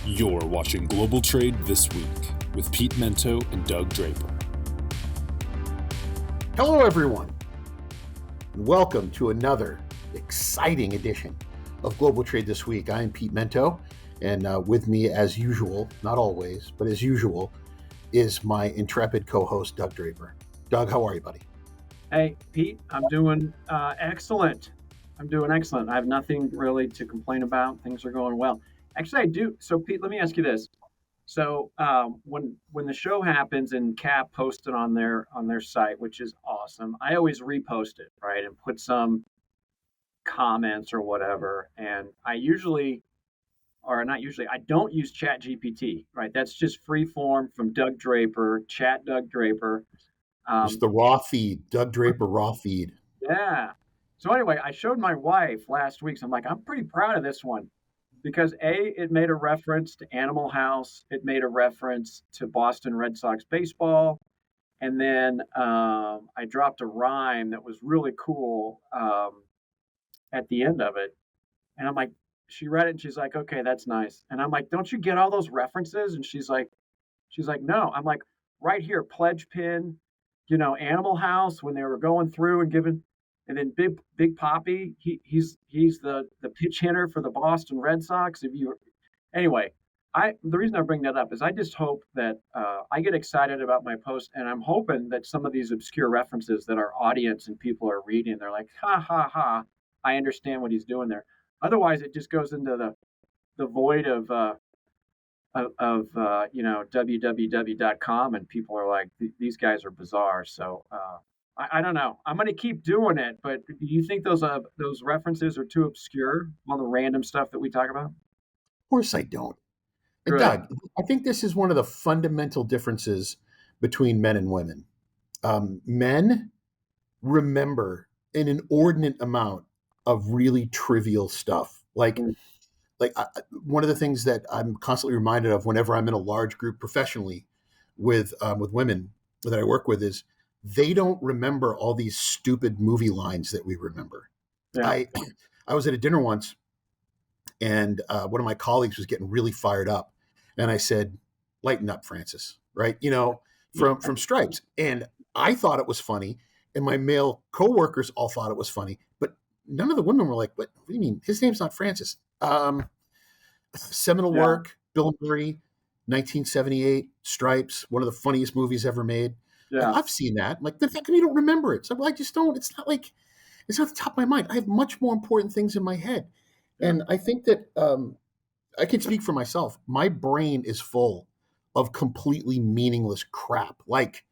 You're watching Global Trade This Week with Pete Mento and Doug Draper. Hello, everyone, and welcome to another exciting edition of Global Trade This Week. I am Pete Mento, and with me, as usual, not always, but as usual, is my intrepid co-host, Doug Draper. Doug, how are you, buddy? Hey, Pete, I'm doing excellent. I'm doing excellent. I have nothing really to complain about. Things are going well. Actually, I do. So, Pete, let me ask you this. So, when the show happens and Cap posted on their site, which is awesome, I always repost it, right, and put some comments or whatever. And I usually, or not usually, I don't use Chat GPT, right? That's just free form from Doug Draper, Chat Doug Draper. It's the raw feed, Doug Draper raw feed. Yeah. So anyway, I showed my wife last week. So I'm like, I'm pretty proud of this one because it made a reference to Animal House. It made a reference to Boston Red Sox baseball. And then I dropped a rhyme that was really cool at the end of it. And I'm like, she read it and she's like, okay, that's nice. And I'm like, don't you get all those references? And she's like, no. I'm like, right here, pledge pin, Animal House when they were going through and giving. And then Big Poppy, he's the pitch hitter for the Boston Red Sox. Anyway, the reason I bring that up is I just hope that I get excited about my post, and I'm hoping that some of these obscure references that our audience and people are reading, they're like, ha ha ha, I understand what he's doing there. Otherwise, it just goes into the void of www.com, and people are like, these guys are bizarre. So. I don't know. I'm going to keep doing it, but do you think those references are too obscure? All the random stuff that we talk about? Of course I don't. And Doug, I think this is one of the fundamental differences between men and women. Men remember an inordinate amount of really trivial stuff. Like one of the things that I'm constantly reminded of whenever I'm in a large group professionally with women that I work with is, they don't remember all these stupid movie lines that we remember. Yeah. I was at a dinner once, and one of my colleagues was getting really fired up, and I said, "Lighten up, Francis." Right? From Stripes, and I thought it was funny, and my male coworkers all thought it was funny, but none of the women were like, "What do you mean? His name's not Francis." Seminal work, Bill Murray, 1978, Stripes, one of the funniest movies ever made. Yeah. I've seen that. Like, the fact that you don't remember it. So I just don't. It's not the top of my mind. I have much more important things in my head. Yeah. And I think that I can speak for myself. My brain is full of completely meaningless crap. Like,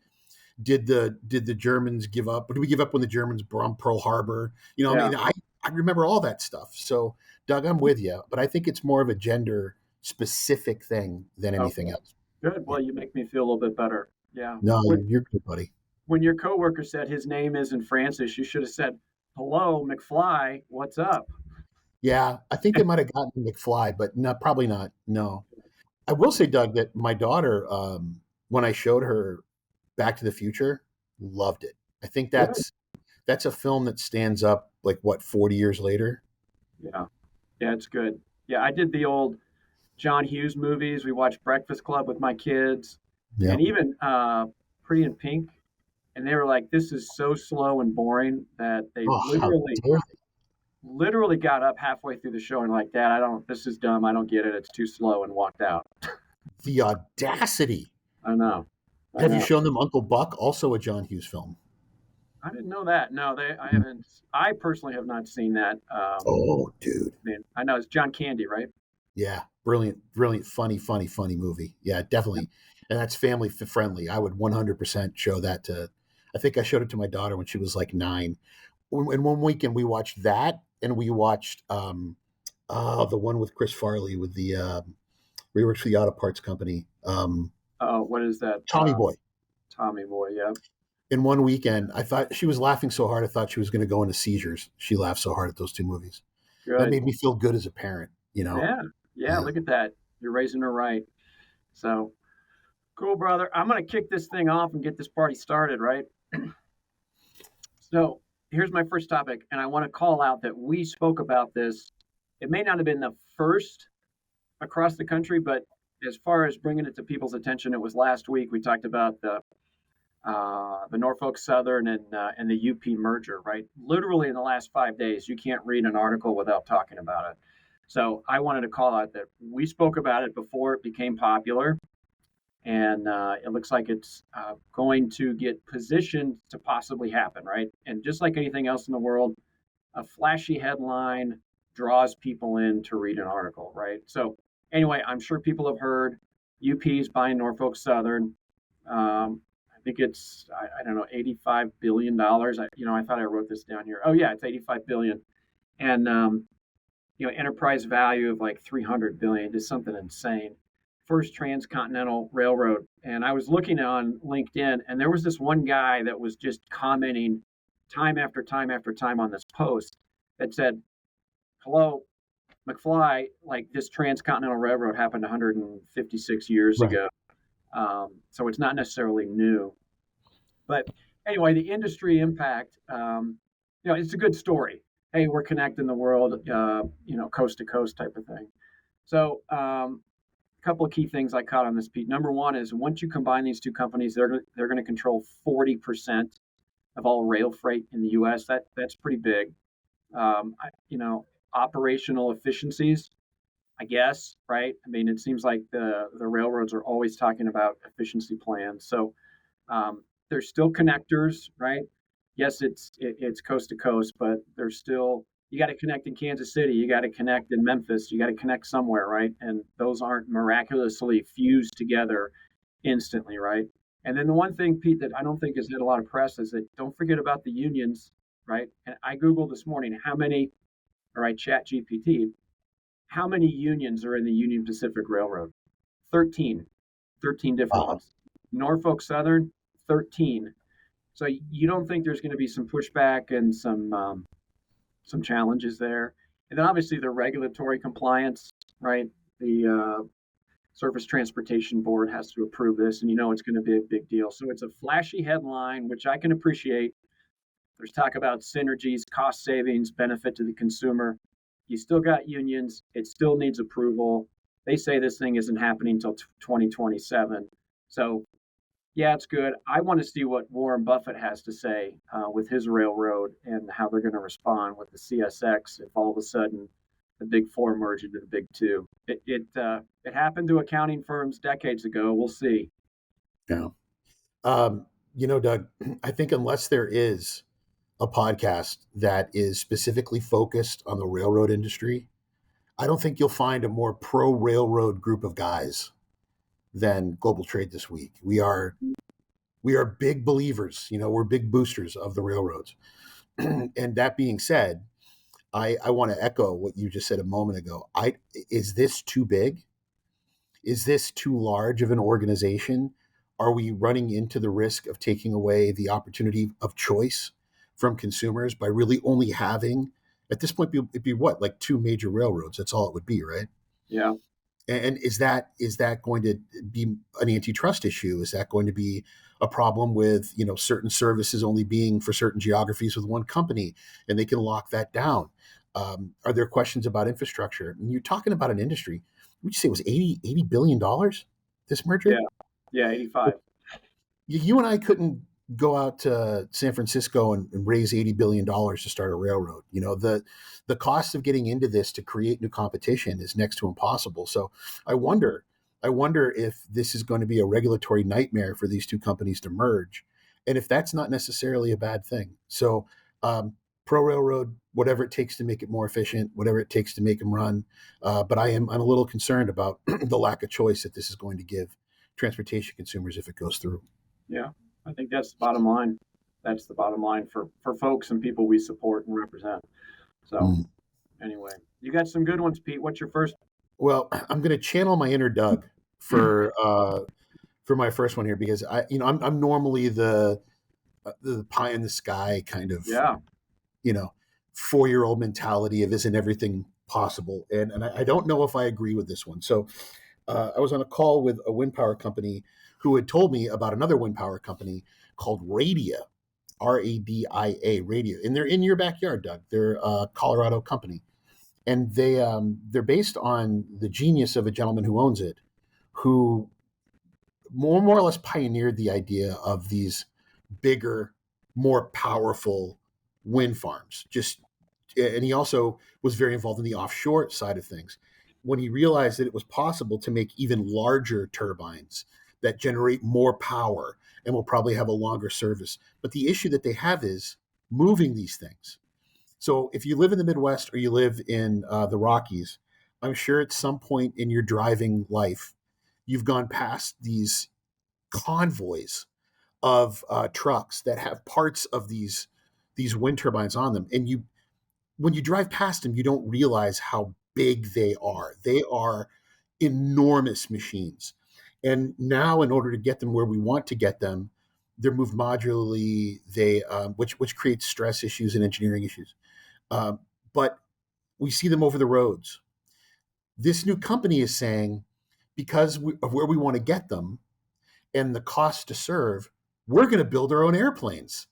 did the Germans give up? Or did we give up when the Germans bombed Pearl Harbor? I mean, I remember all that stuff. So, Doug, I'm with you. But I think it's more of a gender-specific thing than anything else. Good. Well, you make me feel a little bit better. Yeah. No, you're good, buddy. When your coworker said his name isn't Francis, you should have said, "Hello, McFly. What's up?" Yeah, I think they might have gotten McFly, but no, probably not. No. I will say, Doug, that my daughter, when I showed her Back to the Future, loved it. I think that's a film that stands up 40 years later? Yeah. Yeah, it's good. Yeah, I did the old John Hughes movies. We watched Breakfast Club with my kids. Yeah. And even Pretty in Pink, and they were like, "This is so slow and boring," that they literally got up halfway through the show and like, "Dad, this is dumb. I don't get it. It's too slow," and walked out. The audacity! I know. Have you shown them Uncle Buck, also a John Hughes film? I didn't know that. No, I haven't. I personally have not seen that. Oh, dude! I know it's John Candy, right? Yeah, brilliant, funny movie. Yeah, definitely. And that's family friendly. I would 100% show that I think I showed it to my daughter when she was like 9. And one weekend we watched that, and we watched the one with Chris Farley with the where he works for the auto parts company. What is that? Tommy Boy. Tommy Boy, yeah. In one weekend, I thought she was laughing so hard, I thought she was going to go into seizures. She laughed so hard at those two movies. Good. That made me feel good as a parent, Yeah, look at that. You're raising her right. So, cool, brother. I'm going to kick this thing off and get this party started, right? So, here's my first topic, and I want to call out that we spoke about this. It may not have been the first across the country, but as far as bringing it to people's attention, it was last week. We talked about the Norfolk Southern and the UP merger, right? Literally in the last 5 days, you can't read an article without talking about it. So I wanted to call out that we spoke about it before it became popular, and it looks like it's going to get positioned to possibly happen, right? And just like anything else in the world, a flashy headline draws people in to read an article, right? So anyway, I'm sure people have heard UP's buying Norfolk Southern. I think it's I don't know $85 billion. I thought I wrote this down here. Oh yeah, it's 85 billion, and enterprise value of like 300 billion, just something insane. First transcontinental railroad, and I was looking on LinkedIn, and there was this one guy that was just commenting time after time after time on this post that said, "Hello, McFly, like this transcontinental railroad happened 156 years Right. ago, so it's not necessarily new." But anyway, the industry impact, it's a good story. Hey, we're connecting the world, coast to coast type of thing. So, a couple of key things I caught on this, Pete. Number one is once you combine these two companies, they're going to control 40% of all rail freight in the U.S. That's pretty big. Um, Operational efficiencies, I guess, right? I mean, it seems like the railroads are always talking about efficiency plans. So there's still connectors, right? Yes, it's coast to coast, but there's still you got to connect in Kansas City, you got to connect in Memphis, you got to connect somewhere, right? And those aren't miraculously fused together instantly, right? And then the one thing, Pete, that I don't think has had a lot of press is that don't forget about the unions, right? And I googled this morning or I chat GPT, how many unions are in the Union Pacific Railroad? 13, 13 different Uh, ones. Norfolk Southern, 13. So you don't think there's going to be some pushback and some challenges there? And then obviously the regulatory compliance, right? The Surface Transportation Board has to approve this, and it's going to be a big deal. So it's a flashy headline, which I can appreciate. There's talk about synergies, cost savings, benefit to the consumer. You still got unions. It still needs approval. They say this thing isn't happening until 2027. So yeah, it's good. I want to see what Warren Buffett has to say with his railroad and how they're going to respond with the CSX if all of a sudden the big four merge into the big two. It happened to accounting firms decades ago. We'll see. yeah. Doug, I think unless there is a podcast that is specifically focused on the railroad industry, I don't think you'll find a more pro railroad group of guys than Global Trade This Week. We are big believers, we're big boosters of the railroads. And that being said, I want to echo what you just said a moment ago. Is this too big? Is this too large of an organization? Are we running into the risk of taking away the opportunity of choice from consumers by really only having, at this point, it'd be what, like two major railroads? That's all it would be, right? Yeah. And is that going to be an antitrust issue? Is that going to be a problem with certain services only being for certain geographies with one company, and they can lock that down? Are there questions about infrastructure? And you're talking about an industry. Would you say it was $80 billion? This merger? Yeah, 85. You and I couldn't go out to San Francisco and raise $80 billion to start a railroad. The cost of getting into this to create new competition is next to impossible. So I wonder if this is going to be a regulatory nightmare for these two companies to merge, and if that's not necessarily a bad thing. So pro railroad, whatever it takes to make it more efficient, whatever it takes to make them run. But I'm a little concerned about the lack of choice that this is going to give transportation consumers if it goes through. Yeah, I think that's the bottom line. That's the bottom line for folks and people we support and represent. So anyway, you got some good ones, Pete. What's your first? Well, I'm going to channel my inner Doug for my first one here, because I'm normally the pie in the sky kind of 4-year-old mentality of isn't everything possible, and I don't know if I agree with this one. So I was on a call with a wind power company who had told me about another wind power company called Radia, Radia, Radia, and they're in your backyard, Doug. They're a Colorado company. and they're based on the genius of a gentleman who owns it, who more or less pioneered the idea of these bigger, more powerful wind farms. And he also was very involved in the offshore side of things. When he realized that it was possible to make even larger turbines that generate more power and will probably have a longer service. But the issue that they have is moving these things. So if you live in the Midwest or you live in the Rockies, I'm sure at some point in your driving life, you've gone past these convoys of trucks that have parts of these wind turbines on them, and when you drive past them, you don't realize how big they are. They are enormous machines, and now in order to get them where we want to get them, they're moved modularly. Which creates stress issues and engineering issues. But we see them over the roads. This new company is saying, because of where we want to get them and the cost to serve, we're going to build our own airplanes.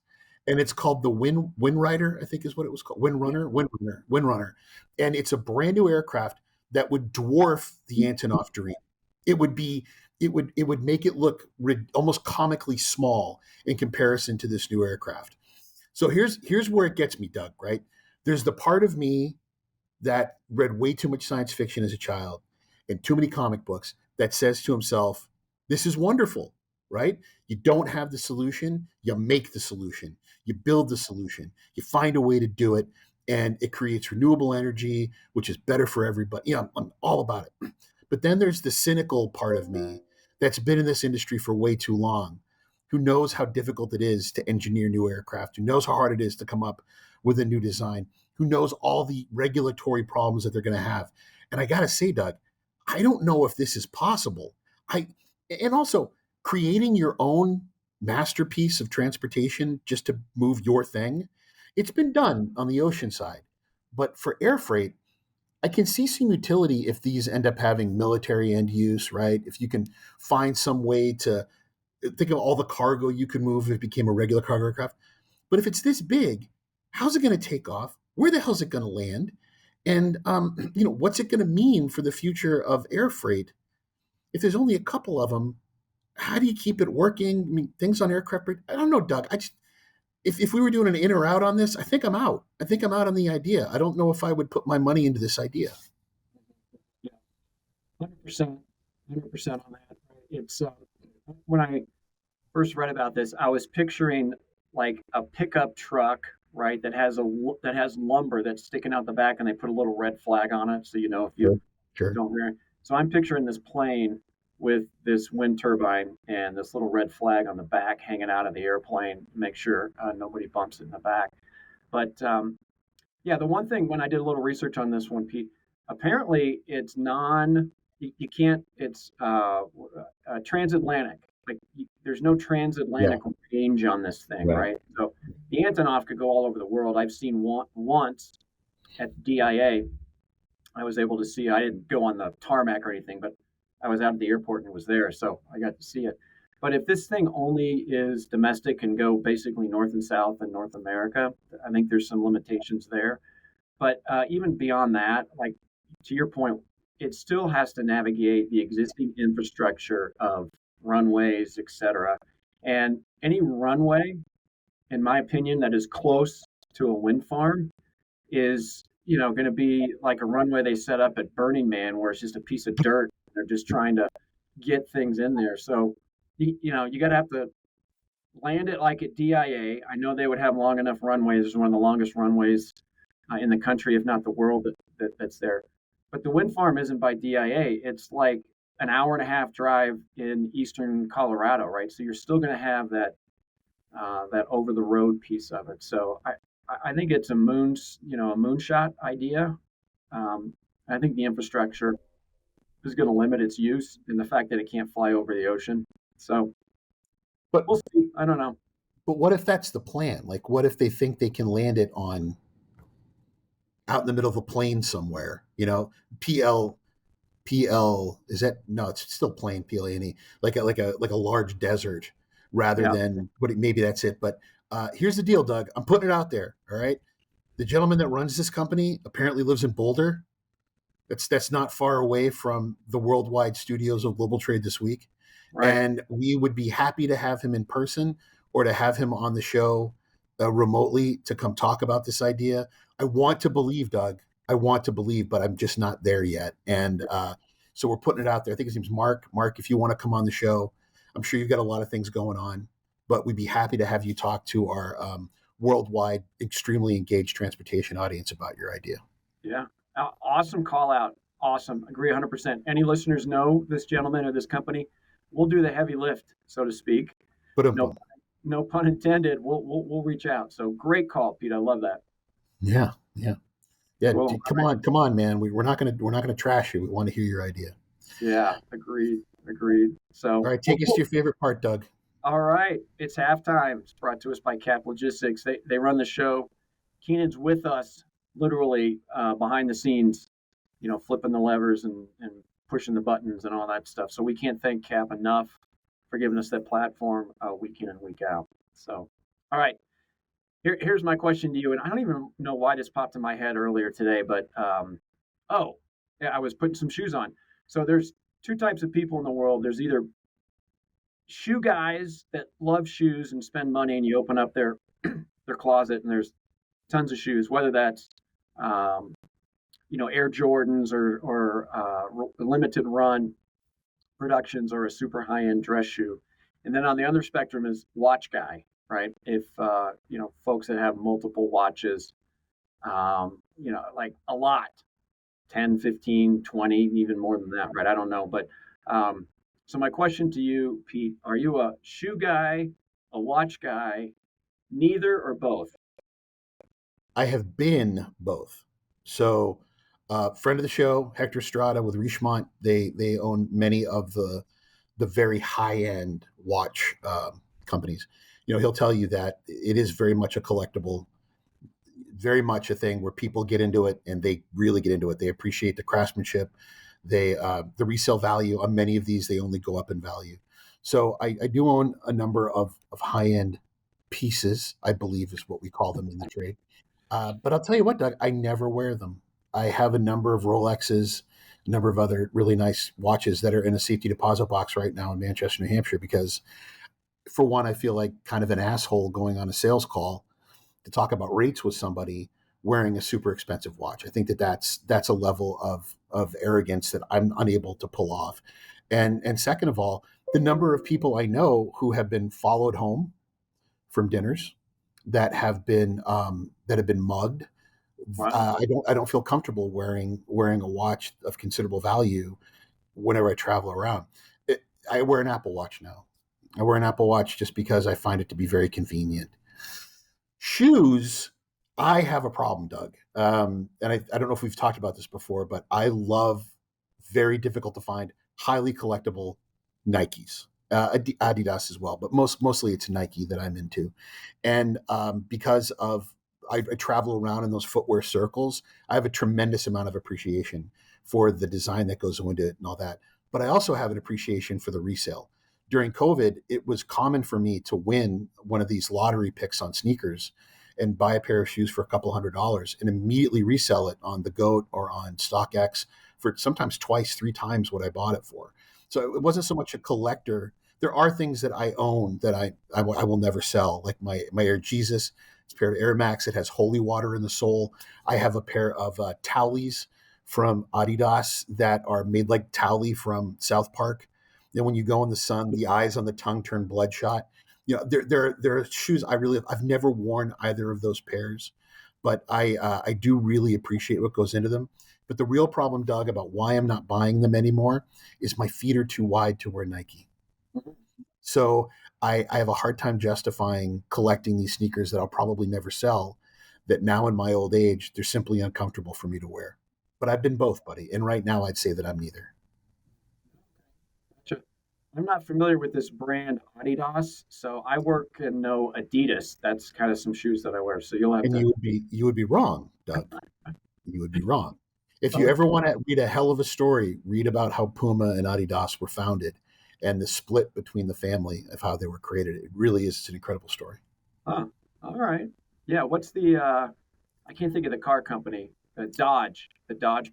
And it's called the WindRider, I think is what it was called. WindRunner. And it's a brand new aircraft that would dwarf the Antonov Dream. It would make it look almost comically small in comparison to this new aircraft. So here's where it gets me, Doug, right? There's the part of me that read way too much science fiction as a child and too many comic books that says to himself, this is wonderful, right? You don't have the solution, you make the solution, you build the solution, you find a way to do it, and it creates renewable energy, which is better for everybody. I'm all about it. But then there's the cynical part of me that's been in this industry for way too long, who knows how difficult it is to engineer new aircraft, who knows how hard it is to come up with a new design, who knows all the regulatory problems that they're going to have. And I got to say, Doug, I don't know if this is possible. And also, creating your own masterpiece of transportation just to move your thing, it's been done on the ocean side. But for air freight, I can see some utility if these end up having military end use, right? If you can find some way to think of all the cargo you could move if it became a regular cargo aircraft. But if it's this big, how's it going to take off? Where the hell is it going to land? And what's it going to mean for the future of air freight? If there's only a couple of them, how do you keep it working? I mean, things on aircraft, I don't know, Doug. If we were doing an in or out on this, I think I'm out. I think I'm out on the idea. I don't know if I would put my money into this idea. Yeah, 100%, 100% on that. It's when I first read about this, I was picturing like a pickup truck, right, that has lumber that's sticking out the back, and they put a little red flag on it, so if you Sure. don't hear it. So I'm picturing this plane with this wind turbine and this little red flag on the back hanging out of the airplane to make sure nobody bumps it in the back. But the one thing when I did a little research on this one, Pete, apparently it's you can't, it's transatlantic. Like there's no transatlantic range on this thing, right? So the Antonov could go all over the world. I've seen once at DIA. I was able to see. I didn't go on the tarmac or anything, but I was out at the airport and it was there, so I got to see it. But if this thing only is domestic and go basically north and south in North America, I think there's some limitations there. But even beyond that, like to your point, it still has to navigate the existing infrastructure of runways, et cetera. And any runway, in my opinion, that is close to a wind farm is going to be like a runway they set up at Burning Man, where it's just a piece of dirt. They're just trying to get things in there. So, you got to have to land it like at DIA. I know they would have long enough runways. It's one of the longest runways in the country, if not the world, that's there. But the wind farm isn't by DIA. It's like an hour and a half drive in eastern Colorado, right? So you're still going to have that over the road piece of it. So I think it's a moonshot idea. I think the infrastructure is going to limit its use in the fact that it can't fly over the ocean. So, but we'll see. I don't know. But what if that's the plan? Like, what if they think they can land it out in the middle of a plain somewhere? PL is that? No, it's still plain, PLANE, like a large desert rather than maybe that's it. But here's the deal, Doug. I'm putting it out there. All right. The gentleman that runs this company apparently lives in Boulder. That's not far away from the worldwide studios of Global Trade This Week. Right. And we would be happy to have him in person or to have him on the show remotely to come talk about this idea. I want to believe, Doug. I want to believe, but I'm just not there yet. And so we're putting it out there. I think his name's Mark. Mark, if you want to come on the show, I'm sure you've got a lot of things going on, but we'd be happy to have you talk to our worldwide, extremely engaged transportation audience about your idea. Yeah. Awesome call out. Awesome. Agree 100%. Any listeners know this gentleman or this company? We'll do the heavy lift, so to speak. But No pun intended. We'll reach out. So great call, Pete. I love that. Yeah. Cool. Come on, man. We're not gonna trash you. We want to hear your idea. Yeah. Agreed. So all right, take us to your favorite part, Doug. All right. It's halftime. It's brought to us by Cap Logistics. They run the show. Keenan's with us, literally behind the scenes, flipping the levers and pushing the buttons and all that stuff. So we can't thank Cap enough for giving us that platform week in and week out. So, all right. Here's my question to you, and I don't even know why this popped in my head earlier today, but I was putting some shoes on. So there's two types of people in the world. There's either shoe guys that love shoes and spend money, and you open up their closet and there's tons of shoes, whether that's Air Jordans or limited run productions or a super high end dress shoe. And then on the other spectrum is watch guy, right? If folks that have multiple watches, like a lot, 10, 15, 20, even more than that, right? I don't know. But so my question to you, Pete, are you a shoe guy, a watch guy, neither or both? I have been both. So friend of the show, Hector Estrada with Richemont, they own many of the very high end watch companies. He'll tell you that it is very much a collectible, very much a thing where people get into it and they really get into it. They appreciate the craftsmanship. The resale value on many of these, they only go up in value. So I do own a number of high end pieces, I believe is what we call them in the trade. But I'll tell you what, Doug, I never wear them. I have a number of Rolexes, a number of other really nice watches that are in a safety deposit box right now in Manchester, New Hampshire, because for one, I feel like kind of an asshole going on a sales call to talk about rates with somebody wearing a super expensive watch. I think that's a level of arrogance that I'm unable to pull off. And second of all, the number of people I know who have been followed home from dinners that have been mugged. Wow. I don't feel comfortable wearing a watch of considerable value whenever I travel around. I wear an Apple Watch now. I wear an Apple Watch just because I find it to be very convenient. Shoes, I have a problem, Doug. And I don't know if we've talked about this before, but I love very difficult to find, highly collectible Nikes. Adidas as well, but mostly it's Nike that I'm into. And because of I travel around in those footwear circles, I have a tremendous amount of appreciation for the design that goes into it and all that. But I also have an appreciation for the resale. During COVID, it was common for me to win one of these lottery picks on sneakers and buy a pair of shoes for a couple $100 and immediately resell it on the GOAT or on StockX for sometimes twice, 3 times what I bought it for. So it wasn't so much a collector. There are things that I own that I will never sell, like my Air Jesus. It's a pair of Air Max. It has holy water in the sole. I have a pair of Towleys from Adidas that are made like Towley from South Park. Then when you go in the sun, the eyes on the tongue turn bloodshot. There are shoes I've never worn either of those pairs, but I do really appreciate what goes into them. But the real problem, Doug, about why I'm not buying them anymore is my feet are too wide to wear Nike. So I have a hard time justifying collecting these sneakers that I'll probably never sell, that now in my old age, they're simply uncomfortable for me to wear. But I've been both, buddy. And right now I'd say that I'm neither. I'm not familiar with this brand Adidas, so I work and know Adidas. That's kind of some shoes that I wear. So you'll have and to. You would be wrong, Doug. You would be wrong. If you ever want to read a hell of a story, read about how Puma and Adidas were founded and the split between the family of how they were created. It really is an incredible story. All right. Yeah. What's the I can't think of the car company, the Dodge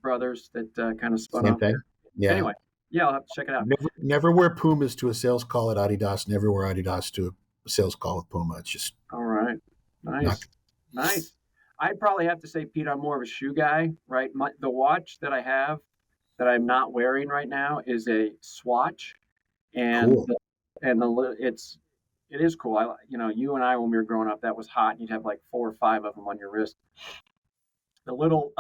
brothers that kind of spun Same off thing. there. Yeah. Anyway, yeah, I'll have to check it out. Never wear Pumas to a sales call at Adidas. Never wear Adidas to a sales call with Puma. It's just All right, not. nice. I'd probably have to say, Pete, I'm more of a shoe guy, right? The watch that I have that I'm not wearing right now is a Swatch, and Cool. it is cool. You and I when we were growing up, that was hot. And you'd have like 4 or 5 of them on your wrist. The little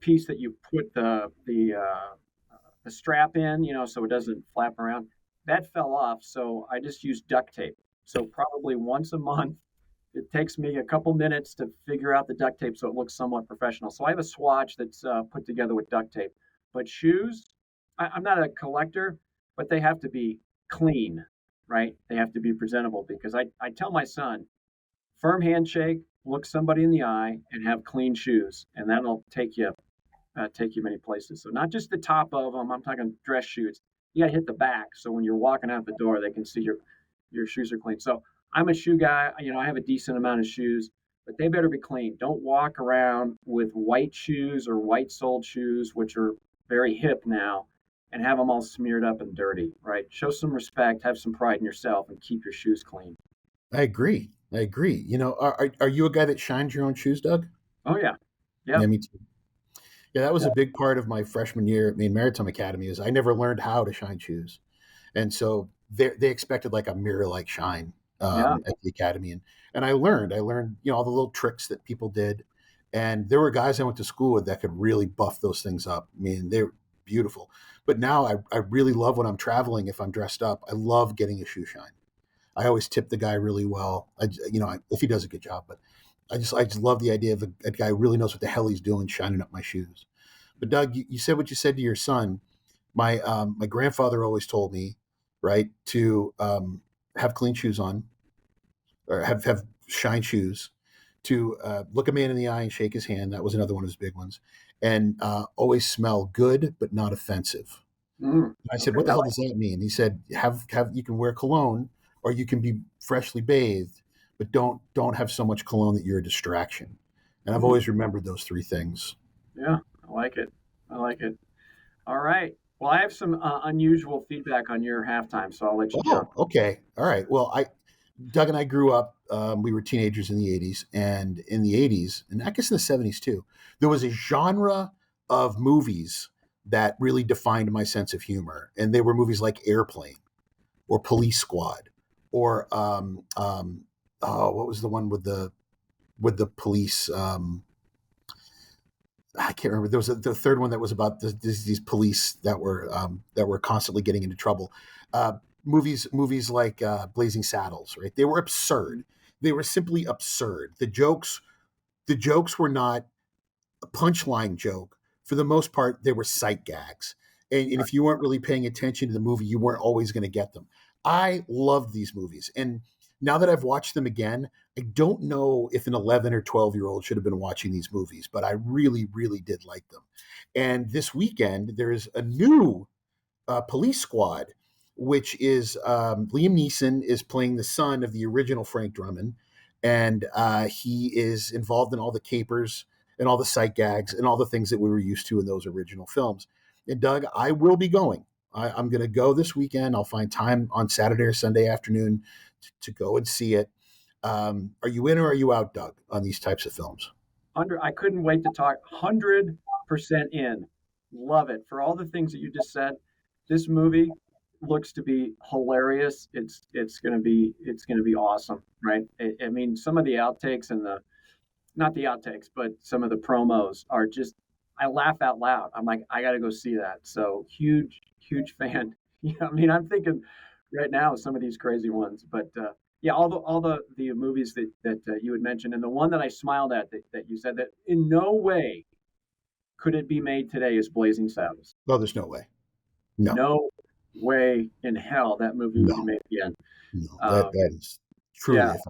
piece that you put the strap in, so it doesn't flap around. That fell off, so I just used duct tape. So probably once a month, it takes me a couple minutes to figure out the duct tape so it looks somewhat professional. So I have a swatch that's put together with duct tape. But shoes, I'm not a collector, but they have to be clean, right? They have to be presentable because I tell my son, firm handshake, look somebody in the eye, and have clean shoes, and that'll take you many places. So not just the top of them. I'm talking dress shoes. You got to hit the back, so when you're walking out the door, they can see your shoes are clean. So I'm a shoe guy. I have a decent amount of shoes, but they better be clean. Don't walk around with white shoes or white-soled shoes, which are very hip now, and have them all smeared up and dirty. Right? Show some respect, have some pride in yourself, and keep your shoes clean. I agree. Are you a guy that shines your own shoes, Doug? Oh yeah, yeah. Me too. Yeah, that was a big part of my freshman year at Maine Maritime Academy. Is I never learned how to shine shoes, and so they expected like a mirror-like shine at the academy, and I learned all the little tricks that people did, and there were guys I went to school with that could really buff those things up. I mean, they're beautiful. But now I really love when I'm traveling. If I'm dressed up, I love getting a shoe shine. I always tip the guy really well. If he does a good job, but I just love the idea of a guy who really knows what the hell he's doing, shining up my shoes. But Doug, you said what you said to your son. My grandfather always told me, right, to have clean shoes on, or have shine shoes, to look a man in the eye and shake his hand. That was another one of his big ones, and always smell good but not offensive. I said, what the hell does that mean? He said, have you can wear cologne or you can be freshly bathed, but don't have so much cologne that you're a distraction. And I've always remembered those 3 things. Yeah, I like it. All right. Well, I have some unusual feedback on your halftime, so I'll let you jump. Okay. All right. Well, Doug and I grew up. We were teenagers in the 80s, and in the 80s, and I guess in the 70s too, there was a genre of movies that really defined my sense of humor. And they were movies like Airplane or Police Squad or what was the one with the police? I can't remember. There was the third one that was about these police that were constantly getting into trouble. Movies like Blazing Saddles, right? They were absurd. They were simply absurd. The jokes were not a punchline joke. For the most part, they were sight gags. And if you weren't really paying attention to the movie, you weren't always going to get them. I loved these movies. And now that I've watched them again, I don't know if an 11 or 12-year-old should have been watching these movies, but I really, really did like them. And this weekend, there's a new Police Squad, which is Liam Neeson is playing the son of the original Frank Drummond. And he is involved in all the capers and all the sight gags and all the things that we were used to in those original films. And Doug, I will be going. I'm going to go this weekend. I'll find time on Saturday or Sunday afternoon to go and see it. Are you in or are you out, Doug, on these types of films? I couldn't wait to talk. 100% in. Love it. For all the things that you just said, this movie looks to be hilarious. It's going to be awesome, right? I mean, some of the outtakes and not the outtakes, but some of the promos are just, I laugh out loud. I'm like, I got to go see that. So huge fan. I mean, I'm thinking right now of some of these crazy ones, but yeah, all the movies that you had mentioned, and the one that I smiled at that you said that in no way could it be made today is Blazing Saddles. No, there's no way. No way in hell that movie would be made again. No, that is truly offensive.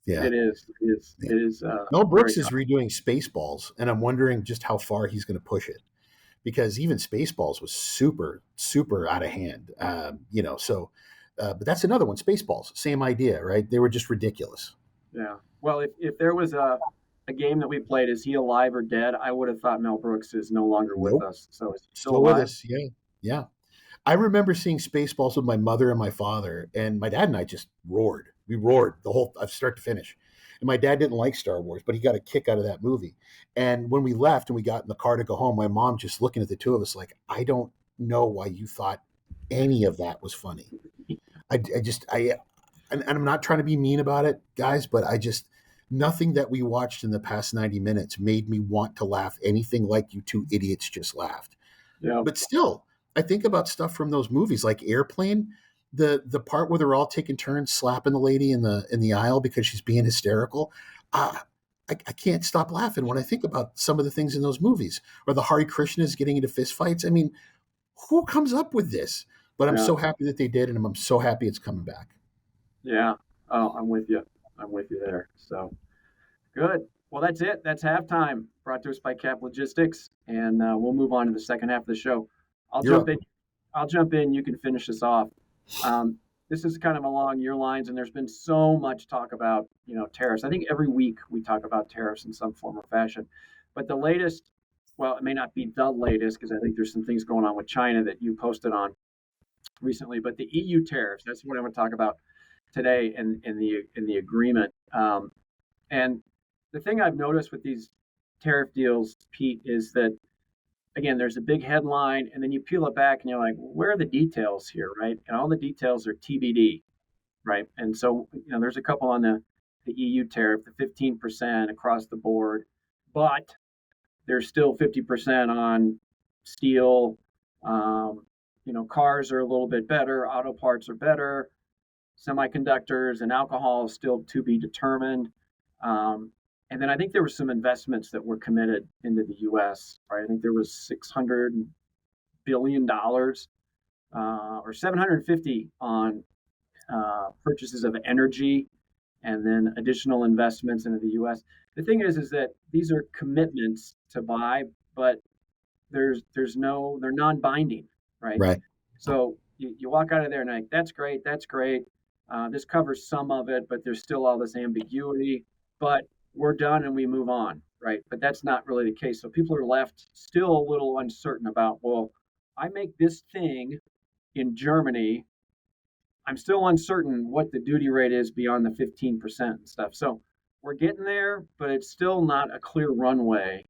Yeah, it is. Yeah. It is. Mel Brooks is redoing Spaceballs, and I'm wondering just how far he's going to push it, because even Spaceballs was super, super out of hand. So, but that's another one. Spaceballs, same idea, right? They were just ridiculous. Yeah. Well, if there was a a game that we played, Is He Alive or Dead? I would have thought Mel Brooks is no longer with Nope. us. So is he still Still with alive? us. Yeah. Yeah. I remember seeing Spaceballs with my mother and my father, and my dad and I just roared. We roared the whole start to finish. And my dad didn't like Star Wars, but he got a kick out of that movie. And when we left and we got in the car to go home, my mom just looking at the two of us like, I don't know why you thought any of that was funny. And I'm not trying to be mean about it, guys, but nothing that we watched in the past 90 minutes made me want to laugh anything like you two idiots just laughed. Yeah. But still, I think about stuff from those movies like Airplane, the part where they're all taking turns slapping the lady in the aisle because she's being hysterical. I can't stop laughing when I think about some of the things in those movies, or the Hare Krishnas getting into fistfights. I mean, who comes up with this? But I'm Yeah. so happy that they did, and I'm so happy it's coming back. Yeah. Oh, I'm with you. I'm with you there. So good. Well, that's it. That's halftime. Brought to us by Cap Logistics, and we'll move on to the second half of the show. I'll You're jump up. in. I'll jump in. You can finish this off. This is kind of along your lines, and there's been so much talk about tariffs. I think every week we talk about tariffs in some form or fashion. But the latest, well, it may not be the latest because I think there's some things going on with China that you posted on recently. But the EU tariffs, that's what I want to talk about today in the agreement. And the thing I've noticed with these tariff deals, Pete, is that again, there's a big headline, and then you peel it back, and you're like, where are the details here, right? And all the details are TBD, right? And so, there's a couple on the EU tariff, the 15% across the board, but there's still 50% on steel. Cars are a little bit better, auto parts are better, semiconductors and alcohol is still to be determined. And then I think there were some investments that were committed into the U.S. Right? I think there was $600 billion or 750 on purchases of energy, and then additional investments into the U.S. The thing is that these are commitments to buy, but they're non-binding, right? Right. So you walk out of there and like, that's great, that's great. This covers some of it, but there's still all this ambiguity. But we're done and we move on, right? But that's not really the case. So people are left still a little uncertain about, well, I make this thing in Germany. I'm still uncertain what the duty rate is beyond the 15% and stuff. So we're getting there, but it's still not a clear runway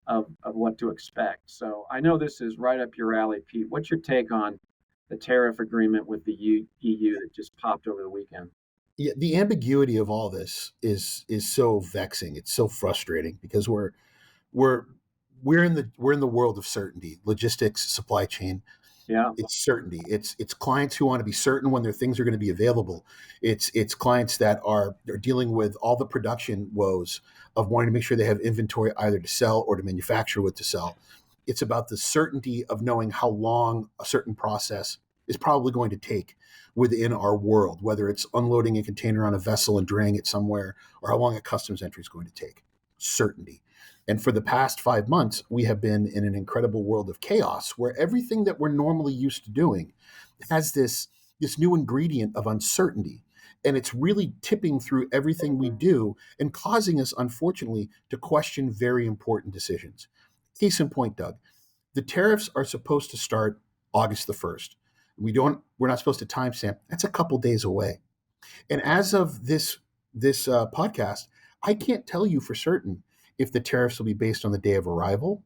of what to expect. So I know this is right up your alley, Pete. What's your take on the tariff agreement with the EU that just popped over the weekend? Yeah, the ambiguity of all this is so vexing. It's so frustrating because we're we're in the world of certainty, logistics, supply chain. Yeah. It's certainty. It's clients who want to be certain when their things are going to be available. It's clients that are dealing with all the production woes of wanting to make sure they have inventory either to sell or to manufacture with to sell. It's about the certainty of knowing how long a certain process is probably going to take within our world, whether it's unloading a container on a vessel and draying it somewhere, or how long a customs entry is going to take. Certainty. And for the past 5 months, we have been in an incredible world of chaos where everything that we're normally used to doing has this new ingredient of uncertainty. And it's really tipping through everything we do and causing us, unfortunately, to question very important decisions. Case in point, Doug, the tariffs are supposed to start August the 1st. We're not supposed to timestamp. That's a couple days away. And as of this podcast, I can't tell you for certain if the tariffs will be based on the day of arrival,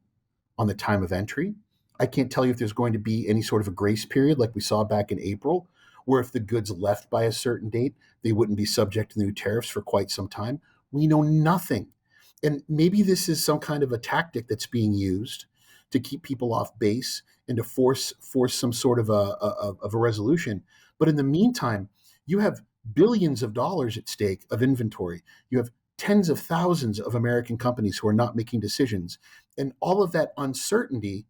on the time of entry. I can't tell you if there's going to be any sort of a grace period like we saw back in April, where if the goods left by a certain date, they wouldn't be subject to the new tariffs for quite some time. We know nothing. And maybe this is some kind of a tactic that's being used to keep people off base and to force some sort of a resolution. But in the meantime, you have billions of dollars at stake of inventory. You have tens of thousands of American companies who are not making decisions. And all of that uncertainty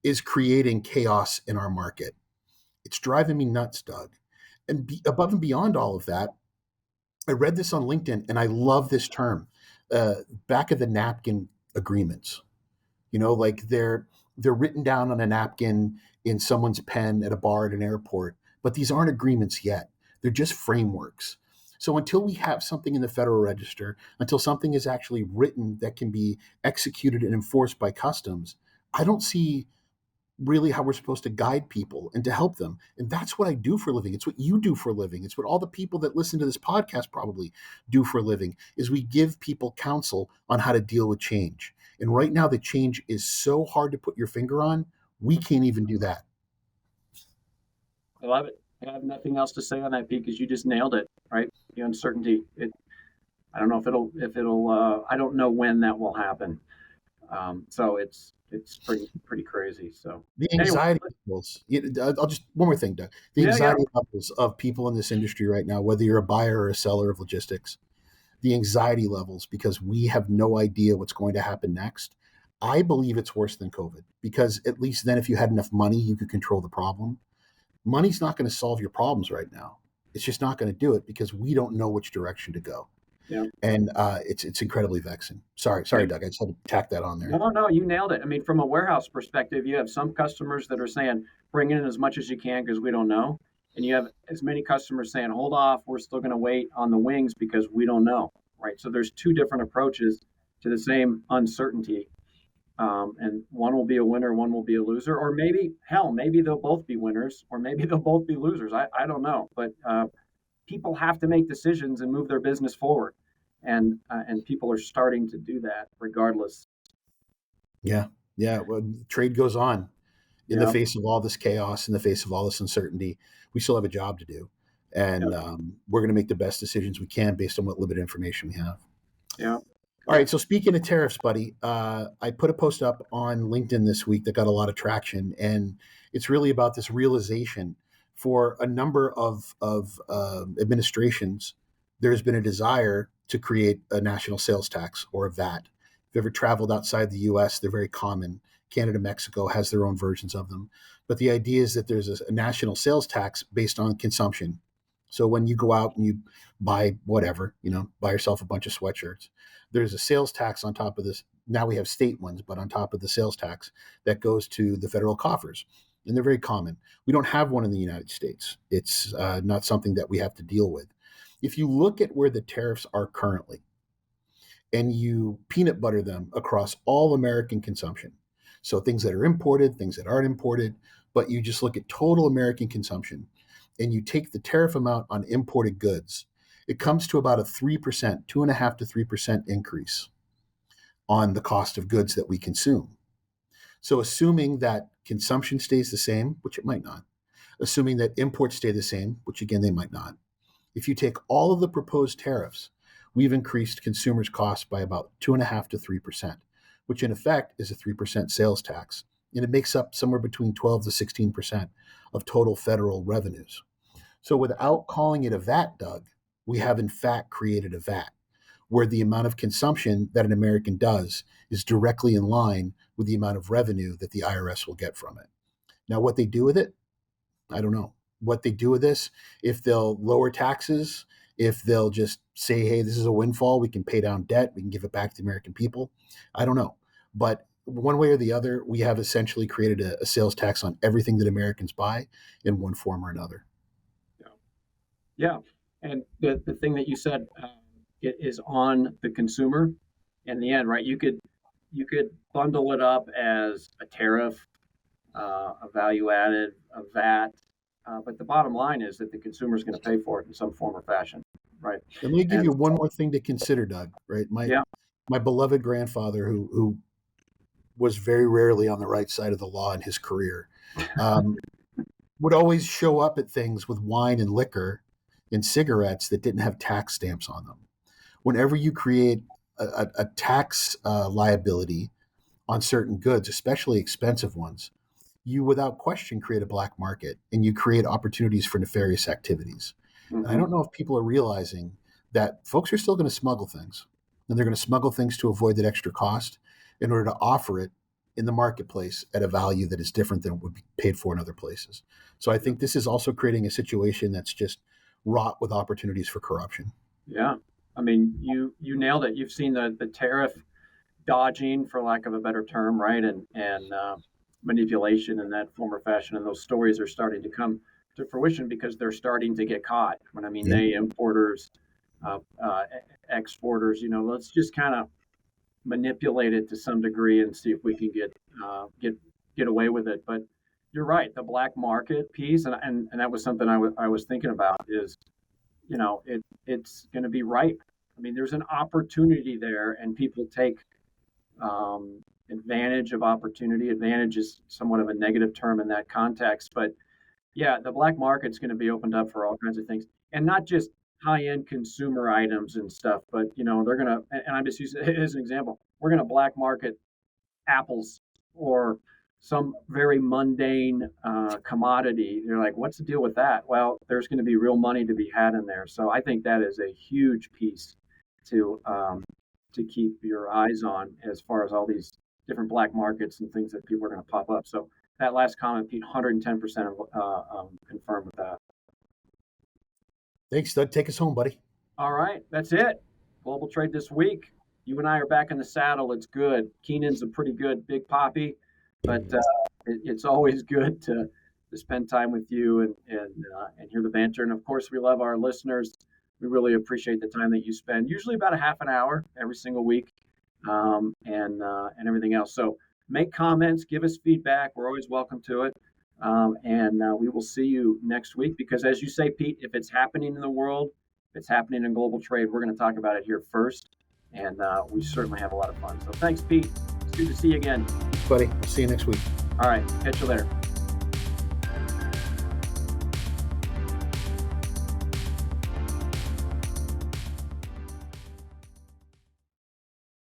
is creating chaos in our market. It's driving me nuts, Doug. And above and beyond all of that, I read this on LinkedIn and I love this term, back of the napkin agreements. Like they're written down on a napkin in someone's pen at a bar at an airport, but these aren't agreements yet. They're just frameworks. So until we have something in the Federal Register, until something is actually written that can be executed and enforced by customs, I don't see really how we're supposed to guide people and to help them. And that's what I do for a living. It's what you do for a living. It's what all the people that listen to this podcast probably do for a living, is we give people counsel on how to deal with change. And right now the change is so hard to put your finger on, we can't even do that. I love it. I have nothing else to say on that, Pete, because you just nailed it, right? The uncertainty. I don't know if it'll, I don't know when that will happen. So it's pretty crazy. So The anxiety levels. I'll just one more thing, Doug. The anxiety levels of people in this industry right now, whether you're a buyer or a seller of logistics, the anxiety levels, because we have no idea what's going to happen next. I believe it's worse than COVID, because at least then, if you had enough money, you could control the problem. Money's not going to solve your problems right now. It's just not going to do it, because we don't know which direction to go. Yeah. And it's incredibly vexing. Sorry, Doug. I just had to tack that on there. No, you nailed it. I mean, from a warehouse perspective, you have some customers that are saying, bring in as much as you can because we don't know. And you have as many customers saying, hold off, we're still going to wait on the wings because we don't know, right? So there's two different approaches to the same uncertainty. And one will be a winner, one will be a loser, or maybe they'll both be winners, or maybe they'll both be losers. I don't know. But people have to make decisions and move their business forward. And people are starting to do that regardless. Yeah. Well, trade goes on in the face of all this chaos, in the face of all this uncertainty. We still have a job to do, and we're going to make the best decisions we can based on what limited information we have. Yeah. All right. So speaking of tariffs, buddy, I put a post up on LinkedIn this week that got a lot of traction, and it's really about this realization for a number of administrations. There's been a desire to create a national sales tax, or a VAT. If you've ever traveled outside the U.S., they're very common. Canada, Mexico has their own versions of them. But the idea is that there's a national sales tax based on consumption. So when you go out and you buy whatever, buy yourself a bunch of sweatshirts, there's a sales tax on top of this. Now we have state ones, but on top of the sales tax that goes to the federal coffers. And they're very common. We don't have one in the United States. It's not something that we have to deal with. If you look at where the tariffs are currently and you peanut butter them across all American consumption, so things that are imported, things that aren't imported, but you just look at total American consumption and you take the tariff amount on imported goods, it comes to about a 3%, 2.5% to 3% increase on the cost of goods that we consume. So assuming that consumption stays the same, which it might not, assuming that imports stay the same, which again, they might not, if you take all of the proposed tariffs, we've increased consumers' costs by about 2.5% to 3%, which in effect is a 3% sales tax. And it makes up somewhere between 12 to 16% of total federal revenues. So without calling it a VAT, Doug, we have in fact created a VAT, where the amount of consumption that an American does is directly in line with the amount of revenue that the IRS will get from it. Now, what they do with it, I don't know. What they do with this, if they'll lower taxes, if they'll just say, hey, this is a windfall, we can pay down debt, we can give it back to the American people, I don't know. But one way or the other, we have essentially created a sales tax on everything that Americans buy in one form or another. Yeah. And the thing that you said, it is on the consumer in the end, right? You could bundle it up as a tariff, a value added, a VAT. But the bottom line is that the consumer is going to pay for it in some form or fashion, right? Let me give you one more thing to consider, Doug, right? My beloved grandfather, who was very rarely on the right side of the law in his career, would always show up at things with wine and liquor and cigarettes that didn't have tax stamps on them. Whenever you create a tax liability on certain goods, especially expensive ones, you without question create a black market and you create opportunities for nefarious activities. Mm-hmm. And I don't know if people are realizing that folks are still going to smuggle things, and they're going to smuggle things to avoid that extra cost in order to offer it in the marketplace at a value that is different than it would be paid for in other places. So I think this is also creating a situation that's just wrought with opportunities for corruption. Yeah. I mean, you nailed it. You've seen the tariff dodging, for lack of a better term, right? And manipulation in that form or fashion. And those stories are starting to come to fruition because they're starting to get caught. When I mean they, importers, exporters. Let's just kind of manipulate it to some degree and see if we can get away with it. But you're right, the black market piece, and that was something I was thinking about is, it's going to be ripe. I mean, there's an opportunity there, and people take advantage of opportunity. Advantage is somewhat of a negative term in that context, but yeah, the black market's going to be opened up for all kinds of things, and not just high-end consumer items and stuff, but they're going to, and I'm just using it as an example, we're going to black market apples or some very mundane commodity. You're like, what's the deal with that? Well, there's going to be real money to be had in there. So I think that is a huge piece to keep your eyes on as far as all these different black markets and things that people are going to pop up. So that last comment, Pete, 110% confirmed with that. Thanks, Doug. Take us home, buddy. All right, that's it. Global trade this week. You and I are back in the saddle. It's good. Keenan's a pretty good big poppy, but it's always good to spend time with you and hear the banter. And of course, we love our listeners. We really appreciate the time that you spend. Usually about a half an hour every single week, and everything else. So make comments, give us feedback. We're always welcome to it. And we will see you next week because, as you say, Pete, if it's happening in the world, if it's happening in global trade, we're going to talk about it here first. And we certainly have a lot of fun. So thanks, Pete. It's good to see you again. Buddy, see you next week. All right. Catch you later.